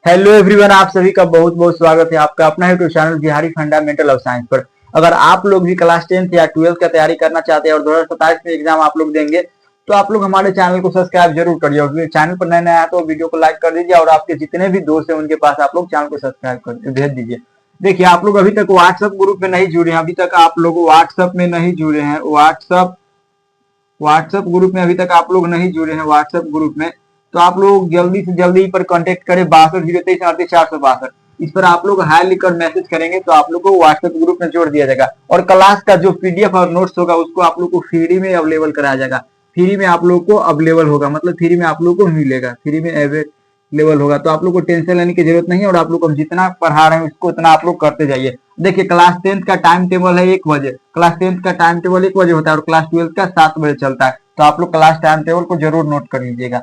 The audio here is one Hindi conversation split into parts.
हेलो एवरीवन, आप सभी का बहुत बहुत स्वागत है आपका अपना YouTube channel Bihari fundamental of science पर। अगर आप लोग भी क्लास 10th या 12th का तैयारी करना चाहते हैं और 2027 में एग्जाम आप लोग देंगे तो आप लोग हमारे चैनल को सब्सक्राइब जरूर करिए। और चैनल पर नए नए आया तो वीडियो को लाइक कर दीजिए और आपके जितने भी दोस्त हैं उनके पास आप लोग चैनल को सब्सक्राइब कर भेज दीजिए। देखिए, आप लोग अभी तक व्हाट्सएप ग्रुप में नहीं जुड़े हैं, अभी तक आप लोग व्हाट्सएप में नहीं जुड़े हैं, व्हाट्सएप ग्रुप में अभी तक आप लोग नहीं जुड़े हैं व्हाट्सएप ग्रुप में, तो आप लोग जल्दी से जल्दी पर कांटेक्ट करें 62 023 38 462। इस पर आप लोग हाई लिखकर मैसेज करेंगे तो आप लोग को व्हाट्सएप ग्रुप में जोड़ दिया जाएगा। और क्लास का जो पीडीएफ और नोट्स होगा उसको आप लोग को फ्री में अवेलेबल कराया जाएगा। फ्री में आप लोग को अवेलेबल होगा, मतलब फ्री में आप लोग को मिलेगा, फ्री में अवेलेबल होगा। तो आप लोग को टेंशन लेने की जरूरत नहीं है और आप लोग को हम जितना पढ़ा रहे हैं उसको उतना आप लोग करते जाइए। देखिए, क्लास 10th का टाइम टेबल है 1 बजे, क्लास 10th का टाइम टेबल 1 बजे होता है और क्लास 12th का 7 बजे चलता है। तो आप लोग क्लास टाइम टेबल को जरूर नोट कर लीजिएगा।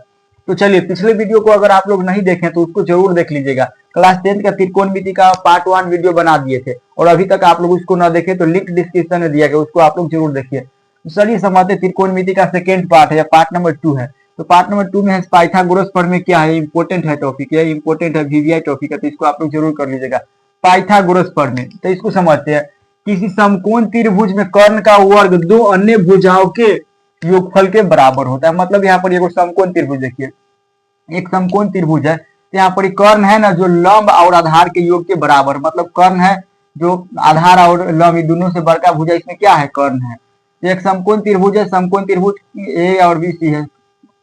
तो चलिए, पिछले वीडियो को अगर आप लोग नहीं देखें तो उसको जरूर देख लीजिएगा। क्लास 10th का त्रिकोणमिति का पार्ट 1 वीडियो बना दिए थे और अभी तक आप लोग उसको ना देखे तो लिंक डिस्क्रिप्शन में दिया गया, उसको आप लोग जरूर देखिए। तो चलिए समझते, त्रिकोणमिति का सेकेंड पार्ट है या पार्ट नंबर 2 है। तो पार्ट नंबर 2 में है पाइथागोरस प्रमेय क्या है, इंपोर्टेंट है टॉपिक, ये इंपोर्टेंट है, वीवीआई टॉपिक है, तो इसको आप लोग जरूर कर लीजिएगा। पाइथागोरस प्रमेय, तो इसको समझते हैं। किसी समकोण त्रिभुज में कर्ण का वर्ग दो अन्य भुजाओं के योगफल के बराबर होता है। मतलब यहाँ पर एक समकोण त्रिभुज, देखिए एक समकोण त्रिभुज है, तो यहाँ पर कर्ण है ना जो लंब और आधार के योग के बराबर, मतलब कर्ण है जो आधार और लंब दोनों से बड़का भुजा, इसमें क्या है, कर्ण है। तो एक समकोण त्रिभुज है, समकोण त्रिभुज ए और बी सी है।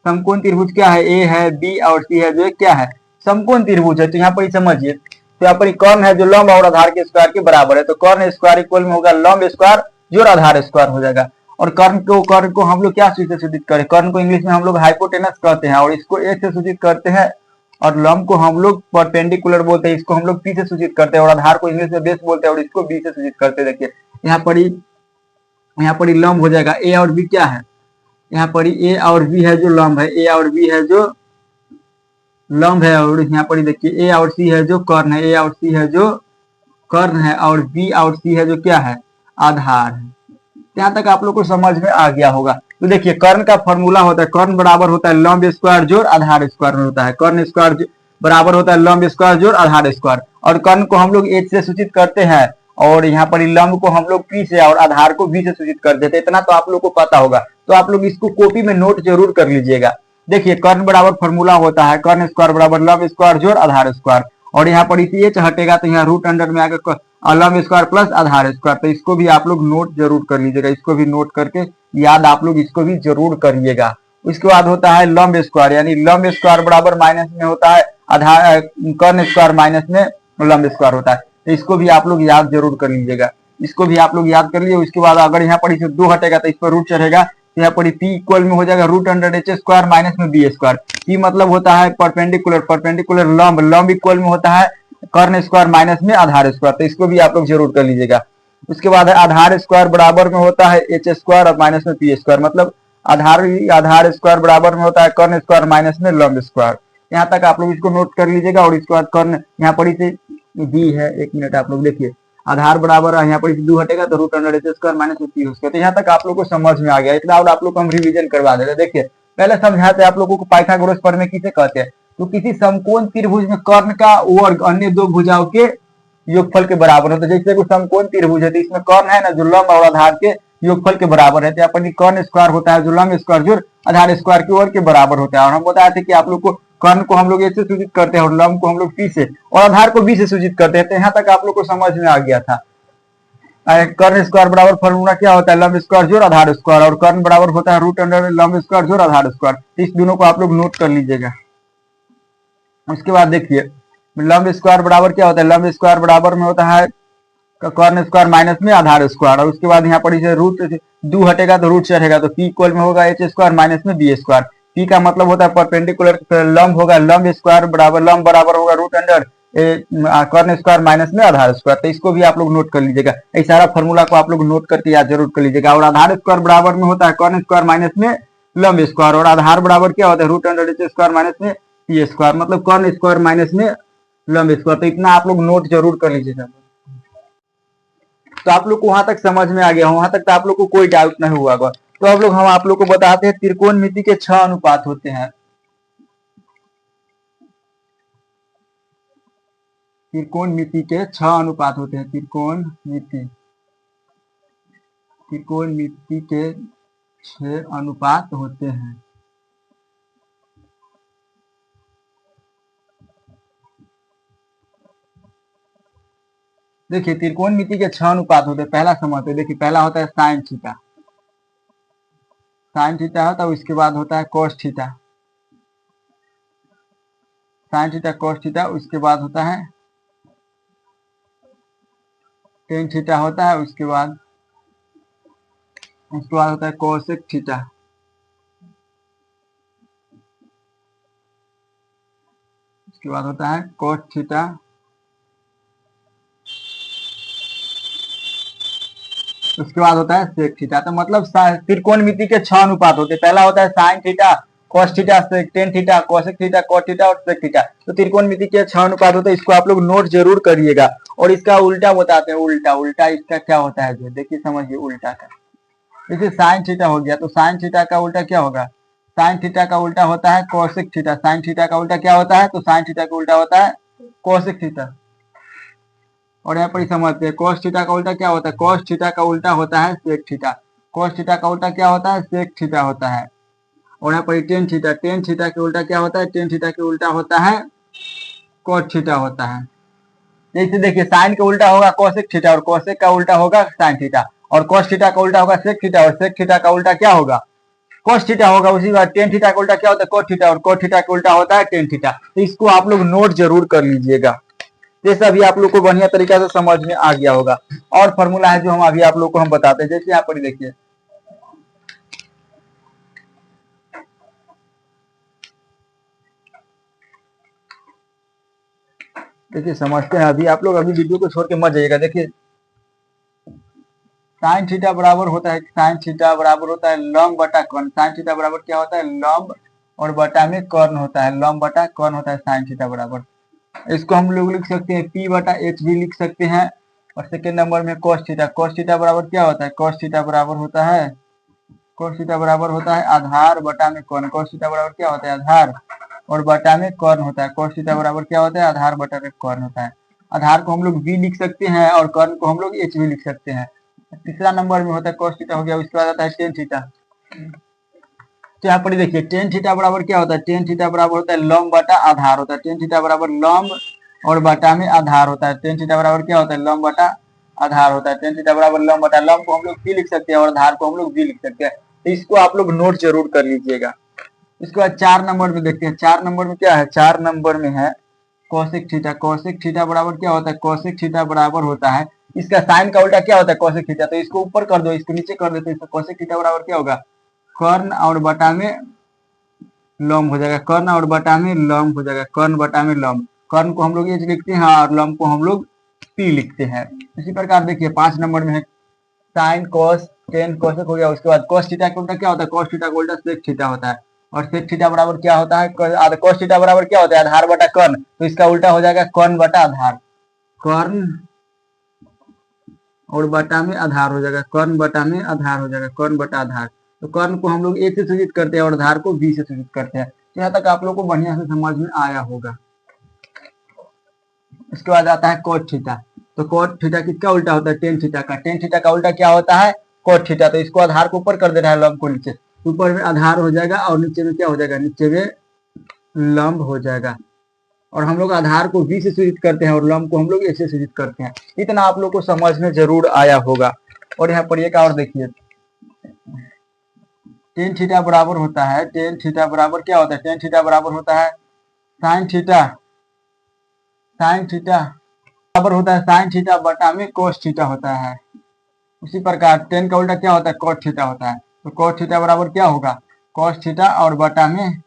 समकोण त्रिभुज क्या है, ए है, बी और सी है, जो एक क्या है, समकोण त्रिभुज है। तो यहाँ पर समझिए, तो यहाँ पर कर्ण है जो लंब और आधार के स्क्वायर के बराबर है, तो कर्ण स्क्वायर इक्वल में होगा लंब स्क्वायर जोड़ आधार स्क्वायर हो जाएगा। और कर्ण को हम लोग क्या से सूचित करें, कर्ण को इंग्लिश में हम लोग हाइपोटेनस कहते हैं और इसको ए से सूचित करते हैं। और लंब को हम लोग परपेंडिकुलर बोलते हैं, इसको हम लोग पी से सूचित करते हैं। और आधार को इंग्लिश में बेस बोलते हैं और इसको बी से सूचित करते हैं। देखिए यहाँ पर लंब हो जाएगा, ए और बी क्या है, यहाँ पर ए और बी है जो लंब है, ए और बी है जो लंब है। और यहाँ पर देखिए ए और सी है जो कर्ण है, ए और सी है जो कर्ण है और बी और सी है जो क्या है, आधार है। यहाँ तक आप लोग को समझ में आ गया होगा। तो देखिए, कर्ण का फॉर्मूला होता है, कर्ण बराबर होता है लंब स्क्वायर जोड़ आधार स्क्वायर में होता है। कर्ण स्क्वायर बराबर होता है लंब स्क्वायर जोड़ आधार स्क्वायर। और कर्ण को हम लोग एच से सूचित करते हैं और यहाँ पर लंब को हम लोग पी से और आधार को बी से सूचित कर देते हैं। इतना तो आप लोग को पता होगा, तो आप लोग इसको कॉपी में नोट जरूर कर लीजिएगा। देखिए, कर्ण बराबर फॉर्मूला होता है कर्ण स्क्वायर बराबर लंब स्क्वायर जोड़ आधार स्क्वायर। और यहाँ पर इसी एच हटेगा तो यहाँ रूट अंडर में आकर लंब स्क्वायर प्लस आधार स्क्वायर। तो इसको भी आप लोग नोट जरूर कर लीजिएगा, इसको भी नोट करके याद आप लोग इसको भी जरूर करिएगा। उसके बाद होता है लंब स्क्वायर, यानी लंब स्क्वायर बराबर माइनस में होता है आधार, कर्ण स्क्वायर माइनस में लंब स्क्वायर होता है। तो इसको भी आप लोग याद जरूर कर लीजिएगा, इसको भी आप लोग याद कर लीजिए। उसके बाद अगर यहाँ पर इसे 2 हटेगा तो इस पर रूट चढ़ेगा, तो यहाँ पर पी इक्वल में हो जाएगा root under H square minus में बी स्क्वायर। पी मतलब होता है परपेंडिकुलर, परपेंडिकुलर लंब, लंब इक्वल में होता है कर्ण स्क्वायर माइनस में आधार स्क्वायर। तो इसको भी आप लोग जरूर कर लीजिएगा। उसके बाद आधार स्क्वायर बराबर में होता है एच स्क्वायर और माइनस में पी स्क्वायर, मतलब आधार स्क्वायर बराबर में होता है कर्ण स्क्वायर माइनस में लंब स्क्वायर। यहाँ तक आप लोग इसको नोट कर लीजिएगा। और इसके बाद कर्ण यहाँ पर इसे दी है, एक मिनट आप लोग देखिए, आधार बराबर है यहाँ पर 2 हटेगा तो root under H square minus में पी स्क्वायर। तो यहाँ तक आप लोग को समझ में आ गया। इतना और आप लोग को हम रिवीजन करवा देते। देखिए, पहले समझाते आप लोगों को पाइथागोरस प्रमेय किसे कहते हैं। तो किसी समकोण त्रिभुज में कर्ण का वर्ग अन्य दो भुजाओं के योगफल के बराबर होता है। जैसे कोई समकोण त्रिभुज है तो इसमें कर्ण है ना जो लंब और आधार के योगफल के बराबर है, तो यहाँ पर कर्ण स्क्वायर होता है जो लंब स्क्वायर जोड़ आधार स्क्वायर के वर्ग के बराबर होता है। और हम बताए थे कि आप लोग को कर्ण को हम लोग ए से सूचित करते हैं और लंब को हम लोग पी से और आधार को बी से सूचित करते हैं। तो यहाँ तक आप लोग को समझ में आ गया था। कर्ण स्क्वायर बराबर फॉर्मूला क्या होता है, लंब स्क्वायर जोड़ आधार स्क्वायर, और कर्ण बराबर होता है रूट अंडर लंब स्क्वायर जोड़ आधार स्क्वायर। इस दोनों को आप लोग नोट कर लीजिएगा। उसके बाद देखिए, लंब स्क्वायर बराबर क्या होता है, लंब स्क्वायर बराबर में होता है कर्ण स्क्वायर माइनस में आधार स्क्वायर। और उसके बाद यहाँ पर इसे रूट 2 हटेगा तो रूट चढ़ेगा, तो पी इक्वल में होगा एच स्क्वायर माइनस में बी स्क्वायर। पी का मतलब होता है परपेंडिकुलर लंब होगा लंब स्क्वायर बराबर होगा रूट अंडर कर्ण स्क्वायर माइनस में आधार स्क्वायर। तो इसको भी आप लोग नोट कर लीजिएगा। इस सारा फॉर्मूला को आप लोग नोट करके याद जरूर कर लीजिएगा। और आधार स्क्वायर बराबर में होता है कर्ण स्क्वायर माइनस में लंब स्क्वायर, और आधार बराबर क्या होता है root under H square minus में पी स्क्वायर, मतलब कर्ण स्क्वायर माइनस में लंब स्क्वायर। तो इतना आप लोग नोट जरूर कर लीजिएगा। तो आप लोग को वहां तक समझ में आ गया, वहां तक तो आप लोग को कोई डाउट नहीं हुआ होगा। तो हम आप लोग को बताते हैं त्रिकोणमिति के 6 अनुपात होते हैं। त्रिकोणमिति के 6 अनुपात होते हैं। त्रिकोणमिति के 6 अनुपात होते हैं। देखिए त्रिकोणमिति के 6 अनुपात होते हैं। पहला समझते हैं। देखिए पहला होता है साइन थीटा। साइन थीटा होता है, उसके बाद होता है cos theta. Sine theta cos theta, उसके बाद होता है टेन थीटा होता है, उसके बाद होता है कोसेक थीटा। उसके बाद होता है कोस थीटा। उसके बाद होता है सेक थीटा। तो मतलब त्रिकोणमिति के 6 अनुपात होते हैं। पहला होता है sine theta, cos theta, tan theta, cosec theta, cot theta और सेक थीटा। तो त्रिकोणमिति के 6 अनुपात होते हैं। इसको आप लोग नोट जरूर करिएगा। और इसका उल्टा बताते हैं। उल्टा इसका क्या होता है, देखिए समझिए उल्टा का। जैसे साइन थीटा हो गया, तो साइन थीटा का उल्टा क्या होगा? साइन थीटा का उल्टा होता है कोसेक थीटा। साइन थीटा का उल्टा क्या होता है? तो साइन थीटा का उल्टा होता है कोसेक थीटा। और यहाँ पर समझते हैं कोस थीटा का उल्टा क्या होता है? कोस थीटा का उल्टा होता है सेक थीटा। कोस थीटा का उल्टा क्या होता है? सेक थीटा होता है। और यहाँ पर टेन थीटा के उल्टा क्या होता है? टेन थीटा के उल्टा होता है कोट थीटा होता है। जैसे देखिए साइन का उल्टा होगा कोसेक थीटा और कोसेक का उल्टा होगा साइन थीटा, और कोस थीटा का उल्टा होगा सेक थीटा और सेक थीटा का उल्टा क्या होगा? कोस थीटा होगा। उसी बात टेन थीटा का उल्टा क्या होता है? कोट थीटा, और कोट थीटा का उल्टा होता है टेन थीटा। तो इसको आप लोग नोट जरूर कर लीजिएगा। जैसे अभी आप लोग को बढ़िया तरीका से समझ में आ गया होगा। और फॉर्मूला है जो हम अभी आप लोग को हम बताते हैं। जैसे यहाँ पर देखिए समझते हैं। अभी आप लोग अभी वीडियो को छोड़ के मत जाइएगा। देखिए साइन थीटा बराबर होता है लंब बटा कर्ण। साइन थीटा बराबर क्या होता है? लंब और बटा में कर्ण होता है। लंब बटा कर्ण होता है साइन थीटा बराबर। इसको हम लोग लिख सकते हैं P बटा H भी लिख सकते हैं। और सेकेंड नंबर में कोस थीटा। कोस थीटा बराबर क्या होता है? कोस थीटा बराबर होता है आधार बटा में कर्ण। कोस थीटा बराबर क्या होता है? आधार और बटा में कर्ण होता है। कोस थीटा बराबर क्या होता है? आधार बटा में कर्ण होता है। आधार को हम लोग V लिख सकते हैं और कर्ण को हम लोग H भी लिख सकते हैं। तीसरा नंबर में होता है कोस थीटा हो गया। उसके बाद आता है टेन थीटा। तो यहाँ पर देखिए टेन थीटा बराबर क्या होता है? टेन थीटा बराबर होता है लंब बटा आधार होता है। टेन थीटा बराबर लंब और बटा में आधार होता है। टेन थीटा बराबर क्या होता है? लंब बटा आधार होता है। टेन थीटा बराबर लंब बटा, लंब को हम लोग P लिख सकते हैं और आधार को हम लोग V लिख सकते हैं। तो इसको आप लोग नोट जरूर कर लीजिएगा। इसके बाद 4 नंबर में देखते हैं। 4 नंबर में क्या है? 4 नंबर में है कोसेक थीटा। कोसेक थीटा बराबर क्या होता है? कोसेक थीटा बराबर होता है, इसका साइन का उल्टा क्या होता है? Cosec theta. तो इसको ऊपर कर दो, इसको नीचे कर दो, तो इसका कोसेक थीटा बराबर क्या होगा? कर्ण और बटा में लंब हो जाएगा। कर्ण और बटा में लंब हो जाएगा। कर्ण बटा में लंब। कर्ण को हम लोग H लिखते हैं और लंब को हम लोग P लिखते हैं। इसी प्रकार देखिए 5 नंबर में है साइन कोस टेन कोसेक हो गया। उसके बाद कोस थीटा का उल्टा क्या होता है? कोस थीटा का उल्टा सेक थीटा होता है। और सेक थीटा बराबर क्या होता है? कोस थीटा बराबर क्या होता है? आधार बटा कर्ण। तो इसका उल्टा हो जाएगा कर्ण बटा आधार। कर्ण और बटा में आधार हो जाएगा। कर्ण बटा में आधार हो जाएगा। कर्ण बटा आधार। तो कर्ण को हम लोग A से सूचित करते हैं और आधार को B से सूचित करते हैं। तो यहाँ तक आप लोग को बढ़िया से समझ में आया होगा। इसके बाद आता है कोट थीटा। तो कोट थीटा किसका उल्टा होता है? टेन थीटा का। टेन थीटा का उल्टा क्या होता है? Cot theta. तो इसको आधार को ऊपर कर देना है, लंब को नीचे। ऊपर में आधार हो जाएगा और नीचे में क्या हो जाएगा? नीचे में लंब हो जाएगा। और हम लोग आधार को V से सूचित करते हैं और लंब को हम लोग A से सूचित करते हैं। इतना आप लोग को समझ में जरूर आया होगा। और यहाँ पर एक और देखिए टेन थीटा बराबर होता है, टेन थीटा बराबर क्या होता है? टेन थीटा बराबर होता है साइन थीटा। साइन थीटा बराबर होता है साइन थीटा बटा में कोस थीटा होता है। उसी प्रकार टेन का उल्टा क्या होता है? कोट थीटा होता है। तो कोट थीटा बराबर क्या होगा? कोस थीटा और बटा में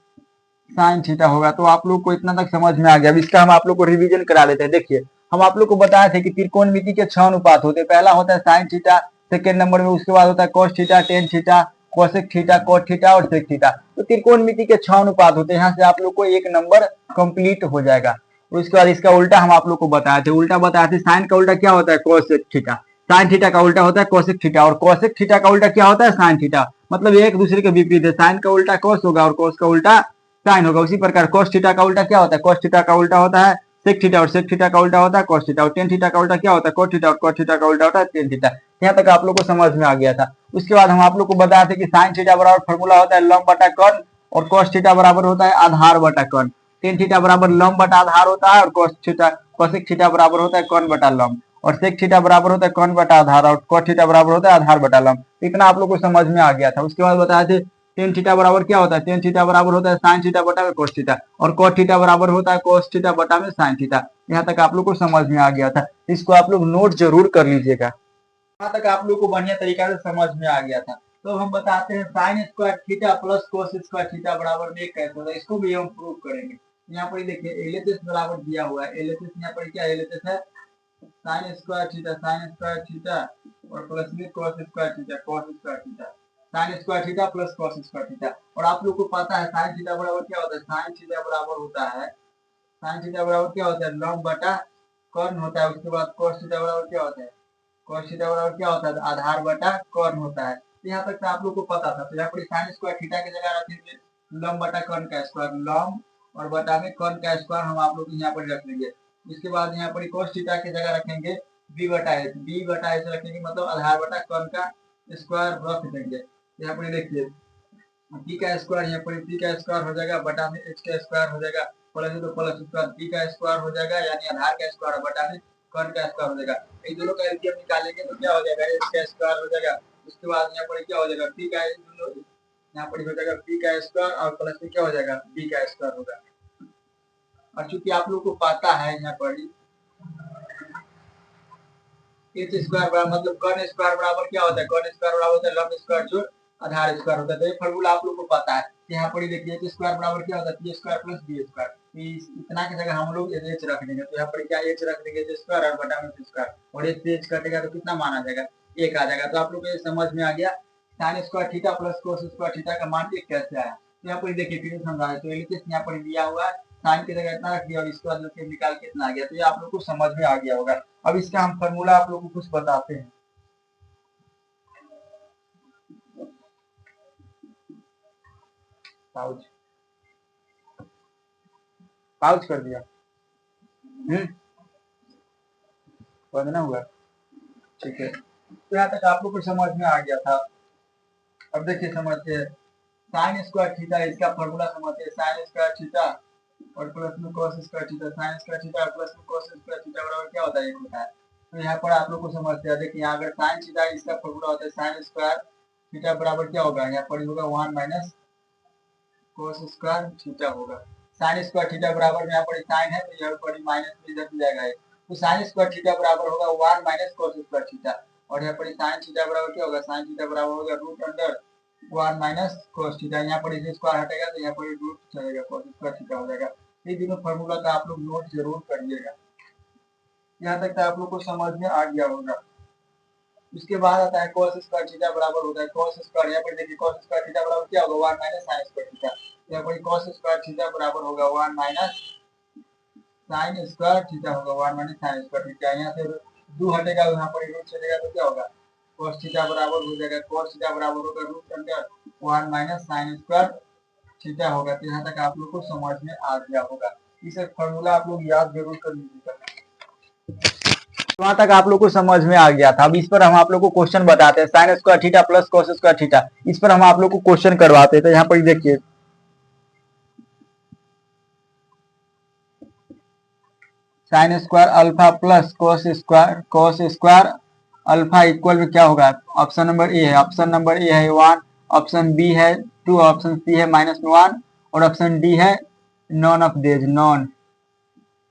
साइन थीटा होगा। तो आप लोग को इतना तक समझ में आ गया। अब इसका हम आप लोग को रिवीजन करा लेते हैं। देखिए हम आप लोग को बताए थे कि त्रिकोणमिति के 6 अनुपात होते हैं। पहला होता है साइन थीटा, सेकेंड नंबर में उसके बाद होता है cos theta, tan theta, cosec theta, cot theta और सेक थीटा। तो त्रिकोणमिति के 6 अनुपात होते हैं। यहाँ से आप लोग को एक नंबर कंप्लीट हो जाएगा। उसके बाद इसका उल्टा हम आप लोग को बताए थे। उल्टा बताए थे साइन का उल्टा क्या होता है? Cosec theta. साइन थीटा का उल्टा होता है कोसेक थीटा और कोसेक थीटा का उल्टा क्या होता है? Sine theta. मतलब एक दूसरे के विपरीत है। साइन का उल्टा कोस होगा और कोस का उल्टा साइन होगा। उसी प्रकार कोस थीटा का उल्टा क्या होता है? कोस थीटा का उल्टा होता है सेक थीटा, और सेक थीटा का उल्टा होता है कॉस थीटा, और टेन थीटा का उल्टा क्या होता है कोट थीटा, और कोट थीटा का उल्टा होता है टेन थीटा। यहाँ तक आप लोग को समझ में आ गया था। उसके बाद हम आप लोग को बताए थे कि साइन थीटा बराबर फॉर्मूला होता है लंब बटा कर्ण, और कॉस थीटा बराबर होता है आधार बटा कर्ण। टेन थीटा बराबर लंब बटा आधार होता है, और कोसेक थीटा बराबर होता है कर्ण बटा लंब, और सेक थीटा बराबर होता है कर्ण बटा आधार, और कोट थीटा बराबर होता है आधार बटा लंब। इतना आप लोग को समझ में आ गया था। उसके बाद बताए थे टेन थीटा बराबर क्या होता है, टेन थीटा बराबर होता है साइन थीटा बटा में कोस थीटा, और कोट थीटा बराबर होता है कोस थीटा बटा में साइन थीटा। यहाँ तक आप लोग को समझ में आ गया था। इसको आप लोग नोट जरूर कर लीजिएगा। यहाँ तक आप लोग को बढ़िया तरीका से समझ में आ गया था। तो हम बताते हैं sine square theta plus cos square theta बराबर में कैसे होता है, इसको भी हम प्रूव करेंगे। यहाँ पर देखिए एलएचएस बराबर दिया हुआ है, एलएचएस यहाँ पर क्या एलएचएस है साइन स्क्वायर थीटा और प्लस में cos square theta, sine square theta plus cos square theta. और आप लोग को पता है साइन थीटा बराबर क्या होता है, साइन थीटा बराबर होता है लंब बटा कर्ण होता है। उसके बाद कोस थीटा बराबर क्या होता है, कोस थीटा बराबर क्या होता है आधार बटा कर्ण होता है। यहाँ तक तो आप लोग को पता था। तो यहाँ पर साइन स्क्वायर थीटा की जगह रखेंगे लंब बटा कर्ण का स्क्वायर, लंब और बटा में कर्ण का स्क्वायर हम आप लोग यहाँ पर रख लेंगे। इसके बाद यहाँ पर कोस थीटा की जगह रखेंगे बी बटा एच रखेंगे, मतलब आधार बटा कर्ण का स्क्वायर रख देंगे। यहाँ पर देखिए पी का स्क्वायर, यहाँ पर पी का स्क्वायर हो जाएगा बटा में एच का स्क्वायर हो जाएगा, प्लस तो प्लस स्क्वायर पी का स्क्वायर हो जाएगा, यानी आधार का स्क्वायर बटा में कर्ण का स्क्वायर हो जाएगा। इन दोनों का एलसीएम निकालेंगे तो क्या हो जाएगा एच का स्क्वायर हो जाएगा। उसके बाद यहाँ पर क्या हो जाएगा पी का, यहाँ पर हो जाएगा पी का स्क्वायर और प्लस में क्या हो जाएगा बी का स्क्वायर होगा। और चूंकि आप लोग को पता है यहाँ पर एच स्क्वायर बराबर मतलब कर्ण स्क्वायर बराबर क्या होता है, कर्ण स्क्वायर बराबर होता है लंब स्क्वायर जोड़ आधार स्क्वायर होता है। तो ये फॉर्मूला आप लोग को पता है। यहाँ पर देखिए एच स्क्वायर बराबर क्या होता है P square plus B square. इतना की जगह हम लोग एच रख देंगे, तो यहाँ पर क्या एच रख देंगे एच स्क्वायर और बटा में स्क्वायर, और एच से एच कटेगा तो कितना मान आ जाएगा एक आ जाएगा। तो आप लोग को ये समझ में आ गया sine square theta plus cos square theta का मान एक कैसे आया। तो यहाँ पर देखिए फिर समझा, तो यहाँ पर दिया हुआ है साइन की जगह इतना रख दिया और इसके बाद निकाल के इतना आ गया। तो ये आप लोग को समझ में आ गया होगा। अब इसका हम फॉर्मूला आप लोग को कुछ बताते हैं। पाउच कर दिया, बंद ना हुआ, ठीक है। तो यहाँ तक आप लोग को समझ में आ गया था। अब देखिए समझते हैं साइन स्क्वायर थीटा, इसका फॉर्मूला समझते हैं साइन स्क्वायर थीटा और प्लस में cos square theta, sine square theta और प्लस में कोस स्क्वायर थीटा बराबर क्या होता है एक होता है। तो यहाँ पर आप लोग को समझते हैं, देखिए यहाँ अगर साइन थीटा इसका फॉर्मूला होता है साइन स्क्वायर थीटा बराबर क्या होगा, यहाँ पर होगा 1 माइनस कोस स्क्वायर थीटा होगा। साइन स्क्वायर थीटा बराबर में यहाँ पर साइन है तो यहाँ पर माइनस में इधर जाएगा, तो साइन स्क्वायर थीटा बराबर होगा 1 माइनस कोस स्क्वायर थीटा, और यहाँ पर साइन थीटा बराबर क्या होगा, साइन थीटा बराबर होगा root under 1 minus cos theta. यहाँ पर इसे स्क्वायर हटेगा तो यहाँ पर रूट चलेगा कोस स्क्वायर थीटा हो जाएगा। ये दोनों फॉर्मूला का आप लोग नोट जरूर करिएगा। यहाँ तक आप लोग को समझ में आ गया होगा। उसके बाद आता है cos स्क्वायर थीटा बराबर होता है cos स्क्वायर, यहाँ पर देखिए cos स्क्वायर थीटा बराबर क्या होगा 1 माइनस sin स्क्वायर थीटा। यहाँ पर cos स्क्वायर थीटा बराबर होगा 1 माइनस sin स्क्वायर थीटा होगा 1 माइनस sin स्क्वायर थीटा। यहाँ से 2 हटेगा यहाँ पर रूट चलेगा तो क्या होगा cos थीटा बराबर हो जाएगा, cos थीटा बराबर होगा root under 1 minus sin square theta होगा। तो यहाँ तक आप लोग को समझ में आ गया होगा। इस फॉर्मूला आप लोग याद जरूर कर लीजिएगा। तो वहां तक आप लोग को समझ में आ गया था। अब इस पर हम आप लोग को क्वेश्चन बताते हैं sine square theta plus cos square theta, इस पर हम आप लोग को क्वेश्चन करवाते हैं। तो यहाँ पर देखिए sine square alpha plus cos square alpha equal में क्या होगा, ऑप्शन नंबर ए है, ऑप्शन नंबर ए है 1, ऑप्शन बी है 2, ऑप्शन सी है -1 और ऑप्शन डी है नॉन ऑफ दिस नॉन।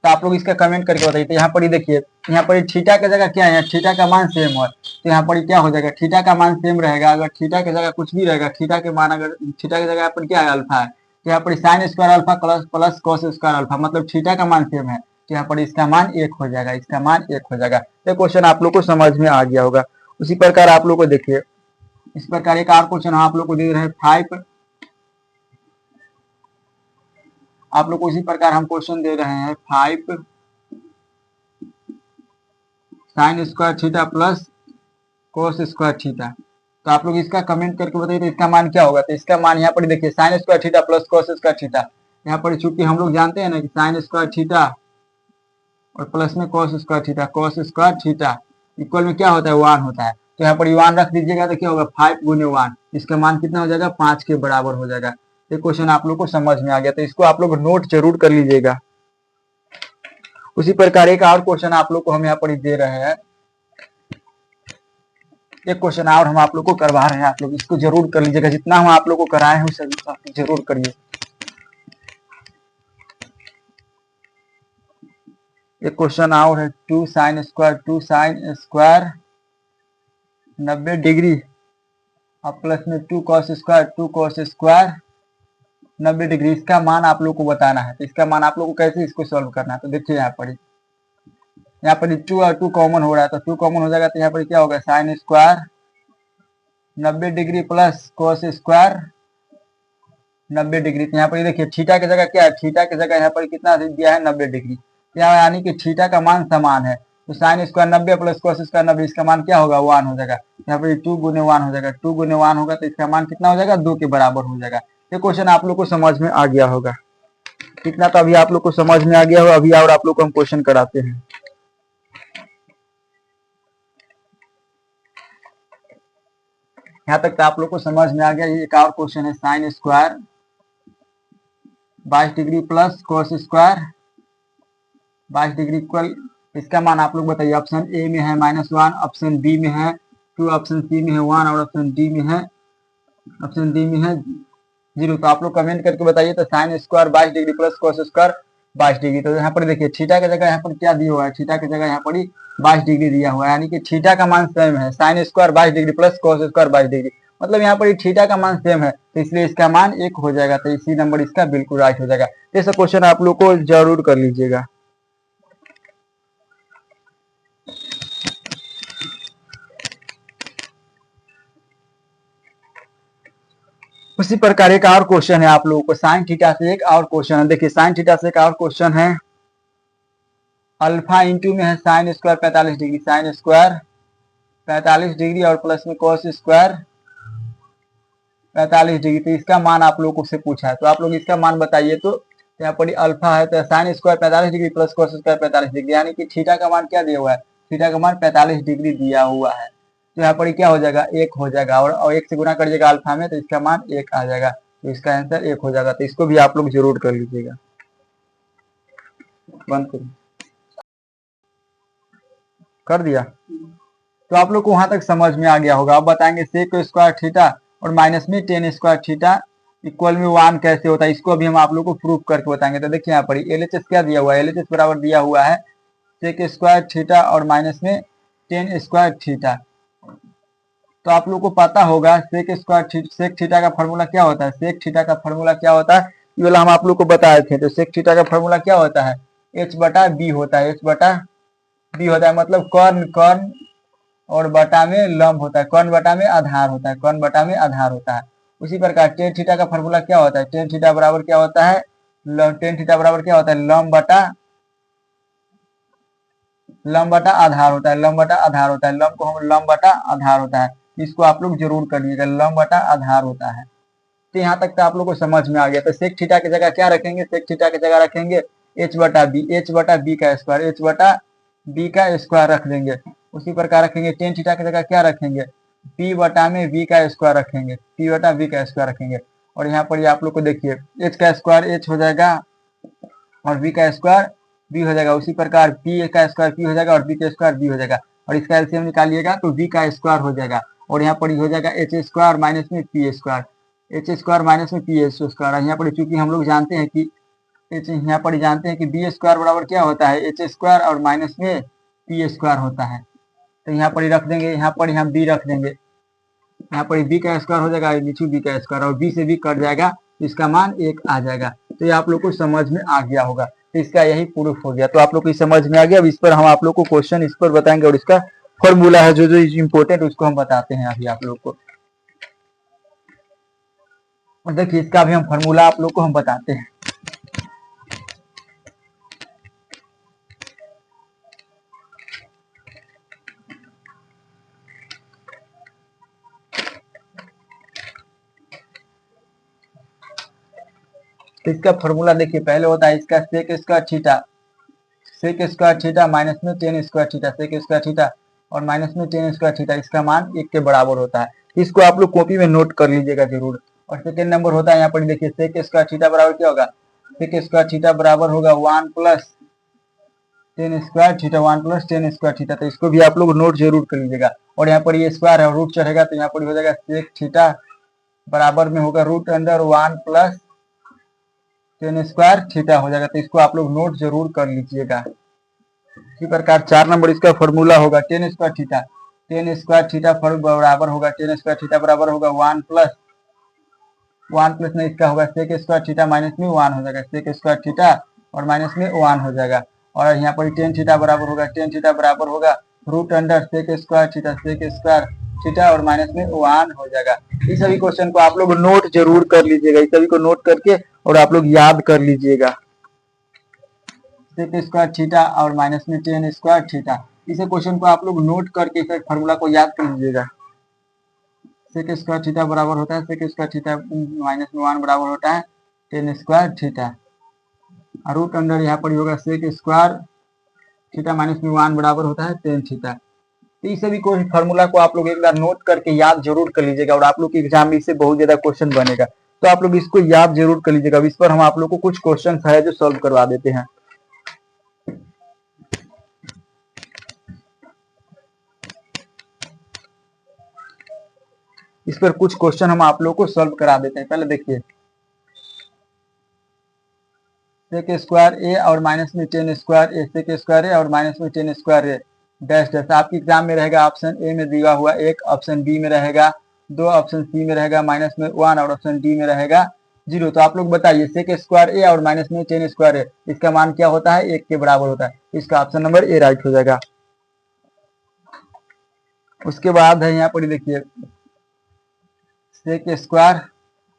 तो आप लोग इसका कमेंट करके बताइए। तो यहाँ पर ही देखिए यहाँ पर थीटा की जगह क्या है, थीटा का मान सेम है तो यहाँ पर क्या हो जाएगा थीटा का मान सेम रहेगा। अगर थीटा की जगह कुछ भी रहेगा, थीटा के मान अगर थीटा की जगह यहाँ पर क्या है अल्फा है, तो यहाँ पर sine square alpha plus cos square alpha मतलब थीटा का मान सेम है, तो यहाँ पर इसका मान 1 हो जाएगा, इसका मान 1 हो जाएगा। ये क्वेश्चन आप लोग को समझ में आ गया होगा। उसी प्रकार आप लोग को देखिए इस प्रकार एक और क्वेश्चन आप लोग को दे रहे हैं 5, आप लोग को इसी प्रकार हम क्वेश्चन दे रहे हैं 5 sine square theta plus cos square theta. तो आप लोग इसका कमेंट करके बताइए तो इसका मान क्या होगा। तो इसका मान यहाँ पर देखिए sine square theta plus cos square theta, यहाँ पर चूंकि हम लोग जानते हैं ना कि साइन स्क्वायर थीटा और प्लस में cos square theta, cos square theta equal में क्या होता है 1 होता है। तो यहाँ पर 1 रख दीजिएगा तो क्या होगा 5 गुने 1, इसका मान कितना हो जाएगा 5 के बराबर हो जाएगा। ये क्वेश्चन आप लोग को समझ में आ गया, तो इसको आप लोग नोट जरूर कर लीजिएगा। उसी प्रकार एक और क्वेश्चन आप लोग को हम यहाँ पर दे रहे हैं, एक क्वेश्चन और हम आप लोग को करवा रहे हैं, आप लोग इसको जरूर कर लीजिएगा, जितना हम आप लोग को कराए हैं उसे आप जरूर करिए। एक क्वेश्चन और है 2 sin स्क्वायर 90 डिग्री और प्लस में 2 cos स्क्वायर 90 डिग्री, इसका मान आप लोग को बताना है। तो इसका मान आप लोग को कैसे इसको सॉल्व करना है, तो देखिए यहाँ पर 2 और 2 कॉमन हो रहा है, तो 2 कॉमन हो जाएगा तो यहाँ पर क्या होगा sin square 90 degree plus cos square 90 degree. तो यहाँ पर देखिए थीटा की जगह क्या है, थीटा की जगह यहाँ पर कितना दिया है 90 डिग्री, यहाँ यानी कि थीटा का मान समान है। तो sine square 90 plus cos square 90, इसका मान क्या होगा 1 हो जाएगा। यहाँ पर 2 गुने 1 हो जाएगा, 2 गुने 1 होगा तो इसका मान कितना हो जाएगा 2 के बराबर हो जाएगा। ये क्वेश्चन आप लोग को समझ में आ गया होगा, कितना तो अभी आप लोग को समझ में आ गया होगा। अभी और आप लोग को हम क्वेश्चन कराते हैं। यहाँ तक तो आप लोग को समझ में आ गया। ये एक और क्वेश्चन है sine square 22 degree plus cos square 22 degree equal, इसका मान आप लोग बताइए। ऑप्शन ए में है -1, ऑप्शन बी में है 2, ऑप्शन सी में है 1 और ऑप्शन डी में है 0। तो आप लोग कमेंट करके बताइए। तो sine square 22 degree plus cos square 22 degree, तो यहाँ पर देखिए थीटा की जगह यहाँ पर क्या दिया हुआ है, थीटा की जगह यहाँ पर 22 डिग्री दिया हुआ है, यानी कि थीटा का मान सेम है। Sine square 22 degree plus cos square 22 degree, मतलब यहाँ पर थीटा का मान सेम है, तो इसलिए इसका मान 1 हो जाएगा। तो इसी नंबर इसका बिल्कुल राइट हो जाएगा। ऐसा क्वेश्चन आप लोग को जरूर कर लीजिएगा। उसी प्रकार एक और क्वेश्चन है आप लोगों को साइन थीटा से एक और क्वेश्चन है। देखिए साइन थीटा से एक और क्वेश्चन है, अल्फा इंटू में है sine square 45 degree, sine square 45 degree और प्लस में cos स्क्वायर 45 डिग्री। तो इसका मान आप लोगों से पूछा है, तो आप लोग इसका मान बताइए। तो यहाँ पर अल्फा है तो sine square 45 degree plus cos square 45 degree, यानी कि थीटा का मान क्या दिया हुआ है, थीटा का मान 45 डिग्री दिया हुआ है। तो यहाँ पर क्या हो जाएगा 1 हो जाएगा, और 1 से गुना करिएगा अल्फा में तो इसका मान 1 आ जाएगा। तो इसका आंसर 1 हो जाएगा। तो इसको भी आप लोग जरूर कर लीजिएगा। बंद कर दिया, तो आप लोग को वहां तक समझ में आ गया होगा। अब बताएंगे सेक स्क्वायर थीटा और माइनस में टेन स्क्वायर थीटा इक्वल में 1 कैसे होता है, इसको अभी हम आप लोग को प्रूफ करके बताएंगे। तो देखिए यहाँ पर LHS क्या दिया हुआ है, LHS बराबर दिया हुआ है सेक स्क्वायर थीटा और माइनस में टेन स्क्वायर थीटा। तो आप लोग को पता होगा सेक थीटा का फॉर्मूला क्या होता है, सेक थीटा का फॉर्मूला क्या होता है, ये वाला हम आप लोग को बताए थे। तो सेक थीटा का फॉर्मूला क्या होता है, h/b होता है, h/b होता है, मतलब कर्ण कर्ण और बटा में लंब होता है, कर्ण बटा में आधार होता है, कर्ण बटा में आधार होता है। उसी प्रकार टेन थीटा का फॉर्मूला क्या होता है, टेन थीटा बराबर क्या होता है, टेन थीटा बराबर क्या होता है लंब बटा आधार होता है, लंब बटा आधार होता है, लंब को हम लंब बटा आधार होता है। इसको आप लोग जरूर करिएगा, लंब बटा आधार होता है। तो यहाँ तक तो आप लोग को समझ में आ गया। तो सेक थीटा की जगह क्या रखेंगे, सेक थीटा की जगह रखेंगे h/b, h/b का स्क्वायर, h/b का स्क्वायर रख देंगे। उसी प्रकार रखेंगे टेन थीटा की जगह क्या रखेंगे, p/v का स्क्वायर रखेंगे, p/v का स्क्वायर रखेंगे। और यहाँ पर आप लोग को देखिए h का स्क्वायर h हो जाएगा और v का स्क्वायर v हो जाएगा। उसी प्रकार p का स्क्वायर p हो जाएगा और v का स्क्वायर v हो जाएगा। और इसका एलसीएम निकालिएगा तो v का स्क्वायर हो जाएगा। और यहाँ पर हो जाएगा h स्क्वायर माइनस में p square, h square minus में पी स्क्वायर। यहाँ पर चूंकि हम लोग जानते हैं कि यहाँ पर जानते हैं कि बी स्क्वायर बराबर क्या होता है, एच स्क्वायर और माइनस में पी स्क्वायर होता है। तो यहाँ पर रख देंगे, यहाँ पर हम बी रख देंगे, यहाँ पर बी का स्क्वायर हो जाएगा, नीचे बी का स्क्वायर और बी से बी कट जाएगा, तो इसका मान 1 आ जाएगा। तो ये आप लोग को समझ में आ गया होगा। तो इसका यही प्रूफ हो गया। तो आप लोग को समझ में आ गया। अब इस पर हम आप लोग को क्वेश्चन इस पर बताएंगे और इसका फॉर्मूला है जो जो इम्पोर्टेंट उसको हम बताते हैं अभी आप लोग को। और देखिए इसका भी हम फॉर्मूला आप लोग को हम बताते हैं। तो इसका फॉर्मूला देखिए पहले होता है इसका sec square theta, sec square theta minus में tan square theta, sec square theta और माइनस में टेन स्क्वायर थीटा, इसका मान 1 के बराबर होता है। इसको आप लोग कॉपी में नोट कर लीजिएगा जरूर। और सेकेंड नंबर होता है यहाँ पर देखिए सेक स्क्वायर थीटा बराबर क्या होगा, सेक स्क्वायर थीटा बराबर होगा 1 plus tan square theta, 1 plus tan square theta. तो इसको भी आप लोग नोट जरूर कर लीजिएगा। और यहाँ पर ये स्क्वायर है रूट चढ़ेगा तो यहाँ पर हो जाएगा सेक थीटा बराबर में होगा root under 1 plus tan square theta हो जाएगा। तो इसको आप लोग नोट जरूर कर लीजिएगा। इसी प्रकार 4 नंबर इसका फॉर्मूला होगा ten square theta, ten square theta बराबर होगा टेन स्क्वायर थीटा बराबर होगा 1 प्लस नहीं इसका होगा सेक स्क्वायर थीटा माइनस में 1 हो जाएगा, सेक स्क्वायर थीटा और माइनस में 1 हो जाएगा। और यहाँ पर टेन थीटा बराबर होगा root under sec square theta और माइनस में 1 हो जाएगा। इस सभी क्वेश्चन को आप लोग नोट जरूर कर लीजिएगा, इस सभी को नोट करके और आप लोग याद कर लीजिएगा। सेक स्क्वायर थीटा और माइनस में टेन स्क्वायर थीटा, इस क्वेश्चन को आप लोग नोट करके इस फॉर्मूला को याद कर लीजिएगा। सेक स्क्वायर थीटा बराबर होता है सेक स्क्वायर थीटा माइनस में 1 बराबर होता है tan square theta. Root under यहाँ पर होगा सेक स्क्वायर थीटा माइनस में 1 बराबर होता है टेन थीटा। तो इस सभी को फॉर्मूला को आप लोग एक बार नोट करके याद जरूर कर लीजिएगा और आप लोग के एग्जाम में इससे बहुत ज्यादा क्वेश्चन बनेगा। तो आप लोग इसको याद जरूर कर लीजिएगा। इस पर हम आप लोग को कुछ क्वेश्चन है जो सॉल्व करवा देते हैं। इस पर कुछ क्वेश्चन हम आप लोग को सॉल्व करा देते हैं। पहले देखिए सेक स्क्वायर ए और माइनस में टेन स्क्वायर ए, सेक स्क्वायर ए और माइनस में टेन स्क्वायर ए डैश डैश। आपके एग्जाम में रहेगा ऑप्शन ए में दिया हुआ 1, ऑप्शन बी में रहेगा 2, ऑप्शन सी में रहेगा माइनस में 1 और ऑप्शन डी में रहेगा 0। तो आप लोग बताइए सेक स्क्वायर ए और माइनस में टेन स्क्वायर ए, इसका मान क्या होता है, 1 के बराबर होता है। इसका ऑप्शन नंबर ए राइट हो जाएगा। उसके बाद है यहाँ पर देखिए सेक स्क्वायर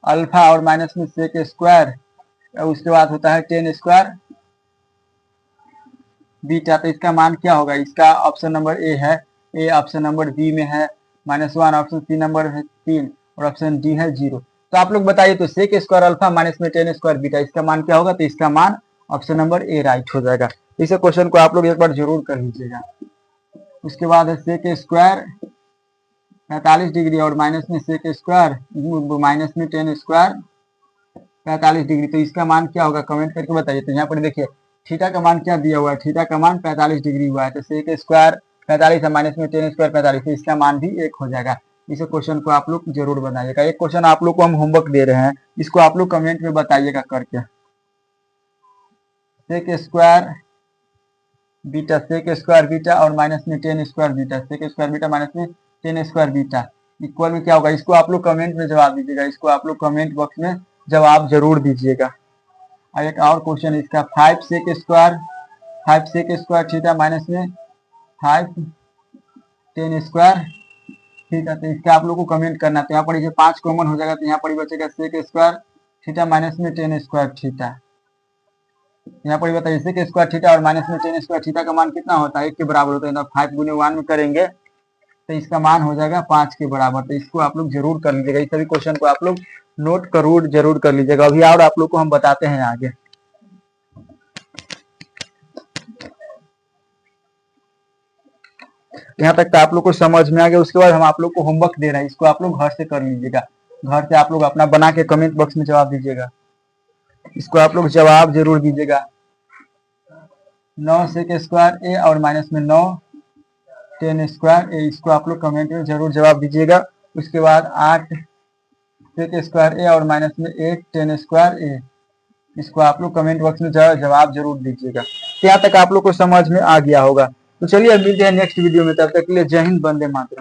अल्फा और माइनस में सेक स्क्वायर, उसके बाद होता है टेन स्क्वायर बीटा। तो इसका मान क्या होगा, इसका ऑप्शन नंबर ए है, ए ऑप्शन नंबर बी में है -1, ऑप्शन सी नंबर है 3 और ऑप्शन डी है 0। तो आप लोग बताइए तो सेक स्क्वायर अल्फा माइनस में टेन स्क्वायर बीटा, इसका मान क्या होगा। तो इसका मान ऑप्शन नंबर ए राइट हो जाएगा। इस क्वेश्चन को आप लोग एक बार जरूर कर लीजिएगा। उसके बाद है सेक स्क्वायर 45 डिग्री और माइनस में सेक स्क्वायर माइनस में टेन स्क्वायर 45 डिग्री। तो इसका मान क्या होगा, कमेंट करके बताइए। तो यहाँ पर देखिए थीटा का मान क्या दिया हुआ है, थीटा का मान 45 डिग्री हुआ है। तो सेक स्क्वायर 45 है माइनस में टेन स्क्वायर 45, तो इसका मान भी 1 हो जाएगा। इस क्वेश्चन को आप लोग जरूर बनाइएगा। एक क्वेश्चन आप लोग को हम होमवर्क दे रहे हैं, इसको आप लोग कमेंट में बताइएगा करके। Sec square beta, sec square beta और माइनस में tan square beta, sec square beta minus में टेन स्क्वायर बीटा इक्वल में क्या होगा। इसको आप लोग कमेंट में जवाब दीजिएगा, इसको आप लोग कमेंट बॉक्स में जवाब जरूर दीजिएगा। और एक और क्वेश्चन इसका 5 सेक स्क्वायर थीटा माइनस में 5 टेन स्क्वायर थीटा। तो इसका आप लोग को कमेंट करना। तो यहाँ पर इसे 5 कॉमन हो जाएगा तो यहाँ पर बचेगा सेक स्क्वायर थीटा माइनस में टेन स्क्वायर थीटा। यहाँ पर बताइए सेक स्क्वायर थीटा और माइनस में टेन स्क्वायर थीटा का मान कितना होता है, 1 के बराबर होता है। 5 गुने 1 में करेंगे तो इसका मान हो जाएगा 5 के बराबर। तो इसको आप लोग जरूर कर लीजिएगा। इस सभी क्वेश्चन को आप लोग नोट जरूर कर लीजिएगा। अभी और आप लोग को हम बताते हैं आगे। यहाँ तक तो आप लोग को समझ में आ गया। उसके बाद हम आप लोग को होमवर्क दे रहे हैं, इसको आप लोग घर से कर लीजिएगा। घर से आप लोग अपना बना के कमेंट बॉक्स में जवाब दीजिएगा। इसको आप लोग जवाब जरूर दीजिएगा। 9 सेक स्क्वायर ए और माइनस में 9 टेन स्क्वायर ए, इसको आप लोग कमेंट में जरूर जवाब दीजिएगा। उसके बाद 8 सेक स्क्वायर ए और माइनस में 8 टेन स्क्वायर ए, इसको आप लोग कमेंट बॉक्स में जवाब जरूर दीजिएगा। यहाँ तक आप लोग को समझ में आ गया होगा। तो चलिए अब मिलते हैं नेक्स्ट वीडियो में, तब तक के लिए जय हिंद, वंदे मातरम।